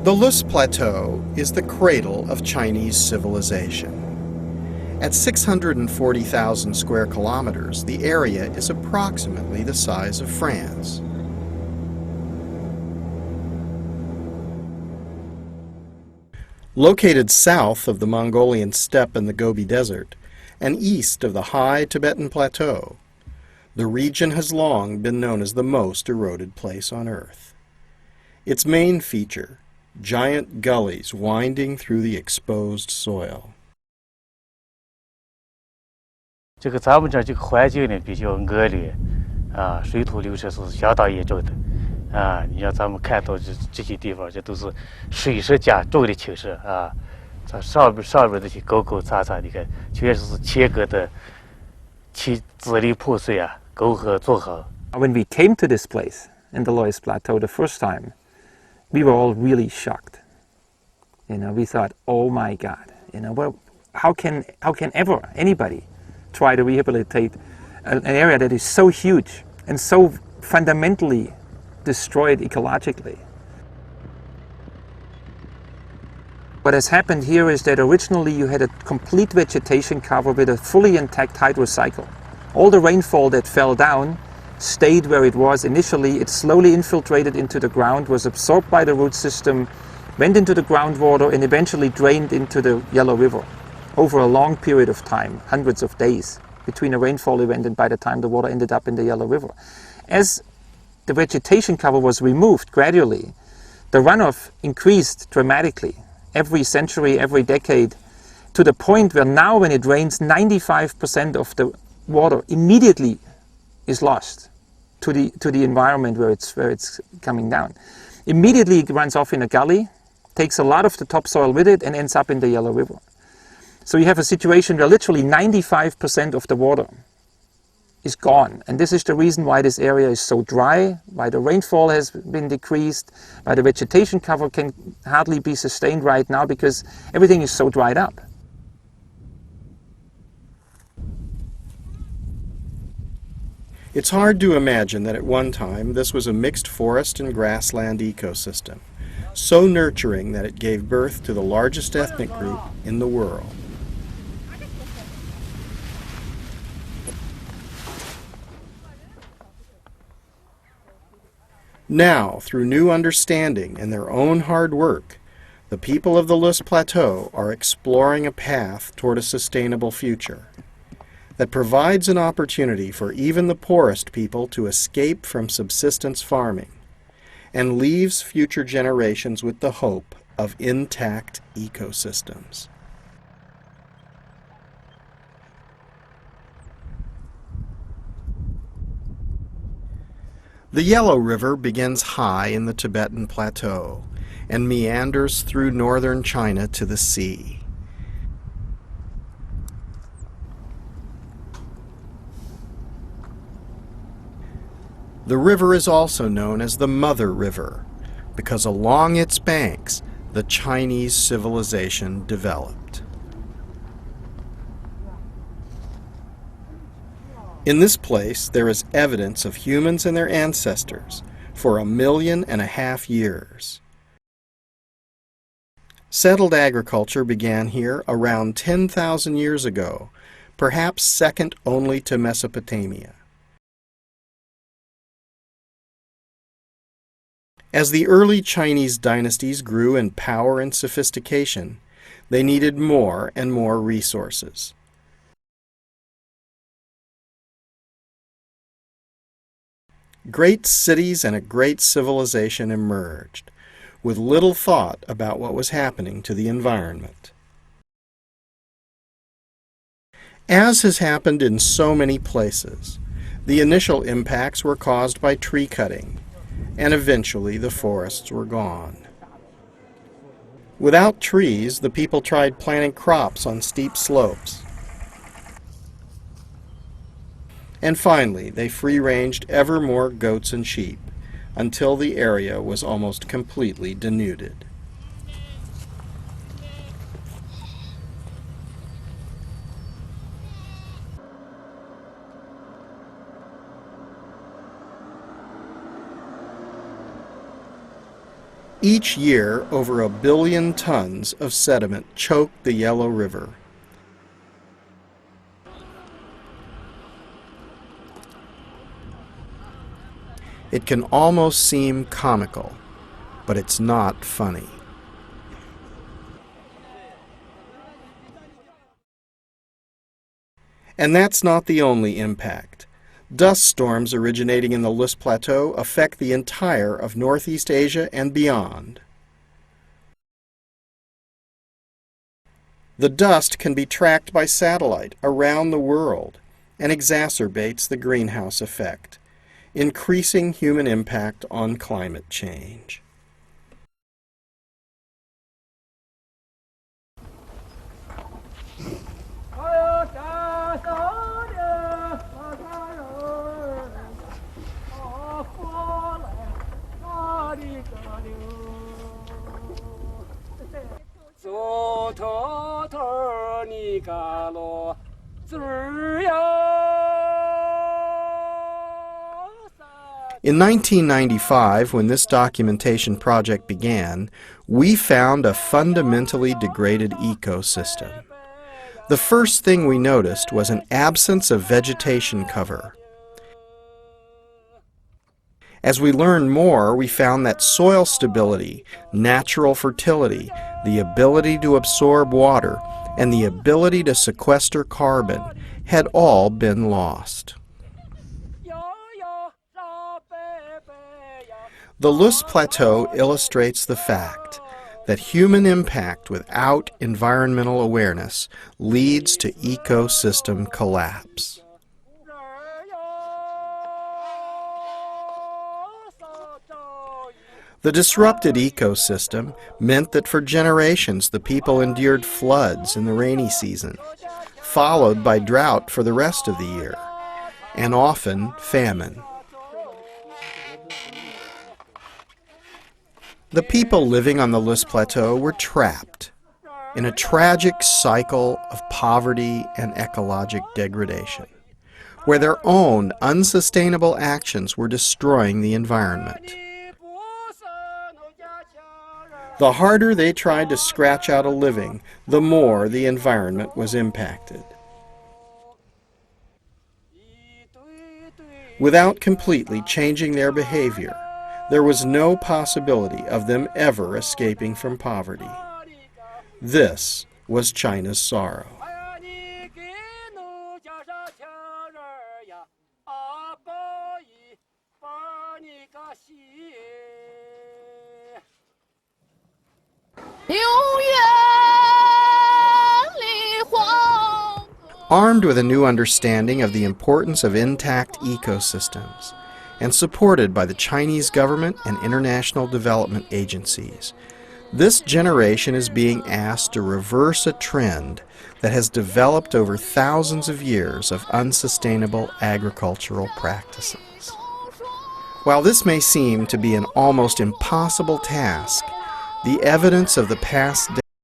The Loess Plateau is the cradle of Chinese civilization. At 640,000 square kilometers, the area is approximately the size of France. Located south of the Mongolian steppe and the Gobi Desert, and east of the high Tibetan Plateau, the region has long been known as the most eroded place on Earth. Its main feature, giant gullies winding through the exposed soil. 这个咱们这儿这个环境呢比较恶劣，水土流失是相当严重的，你像咱们看到这些地方，这都是水势加重的倾斜它上边这些沟沟叉叉，你看全是切割的，其支离破碎沟壑纵横。When we came to this place in the Loess Plateau the first time, we were all really shocked. We thought, oh my God, well, how can ever anybody try to rehabilitate an area that is so huge and so fundamentally destroyed ecologically? What has happened here is that originally you had a complete vegetation cover with a fully intact hydrocycle. All the rainfall that fell down stayed where it was initially. It slowly infiltrated into the ground, was absorbed by the root system, went into the groundwater, and eventually drained into the Yellow River over a long period of time, hundreds of days, between a rainfall event and by the time the water ended up in the Yellow River. As the vegetation cover was removed gradually, the runoff increased dramatically every century, every decade, to the point where now when it rains, 95% of the water immediately is lost to the environment where it's coming down. Immediately it runs off in a gully, takes a lot of the topsoil with it, and ends up in the Yellow River. So you have a situation where literally 95% of the water is gone. And this is the reason why this area is so dry, why the rainfall has been decreased, why the vegetation cover can hardly be sustained right now, because everything is so dried up. It's hard to imagine that at one time this was a mixed forest and grassland ecosystem, so nurturing that it gave birth to the largest ethnic group in the world. Now, through new understanding and their own hard work, the people of the Loess Plateau are exploring a path toward a sustainable future that provides an opportunity for even the poorest people to escape from subsistence farming and leaves future generations with the hope of intact ecosystems. The Yellow River begins high in the Tibetan Plateau and meanders through northern China to the sea. The river is also known as the Mother River because along its banks the Chinese civilization developed. In this place, there is evidence of humans and their ancestors for 1.5 million years. Settled agriculture began here around 10,000 years ago, perhaps second only to Mesopotamia. As the early Chinese dynasties grew in power and sophistication, they needed more and more resources. Great cities and a great civilization emerged, with little thought about what was happening to the environment. As has happened in so many places, the initial impacts were caused by tree cutting, and eventually the forests were gone. Without trees, the people tried planting crops on steep slopes. And finally, they free-ranged ever more goats and sheep, until the area was almost completely denuded. Each year, over 1 billion tons of sediment choke the Yellow River. It can almost seem comical, but it's not funny. And that's not the only impact. Dust storms originating in the Loess Plateau affect the entire of Northeast Asia and beyond. The dust can be tracked by satellite around the world and exacerbates the greenhouse effect, increasing human impact on climate change. In 1995, when this documentation project began, we found a fundamentally degraded ecosystem. The first thing we noticed was an absence of vegetation cover. As we learned more, we found that soil stability, natural fertility, the ability to absorb water, and the ability to sequester carbon had all been lost. The Loess Plateau illustrates the fact that human impact without environmental awareness leads to ecosystem collapse. The disrupted ecosystem meant that for generations the people endured floods in the rainy season, followed by drought for the rest of the year, and often famine. The people living on the Loess Plateau were trapped in a tragic cycle of poverty and ecologic degradation, where their own unsustainable actions were destroying the environment. The harder they tried to scratch out a living, the more the environment was impacted. Without completely changing their behavior, there was no possibility of them ever escaping from poverty. This was China's sorrow. Armed with a new understanding of the importance of intact ecosystems, and supported by the Chinese government and international development agencies, this generation is being asked to reverse a trend that has developed over thousands of years of unsustainable agricultural practices. While this may seem to be an almost impossible task, the evidence of the past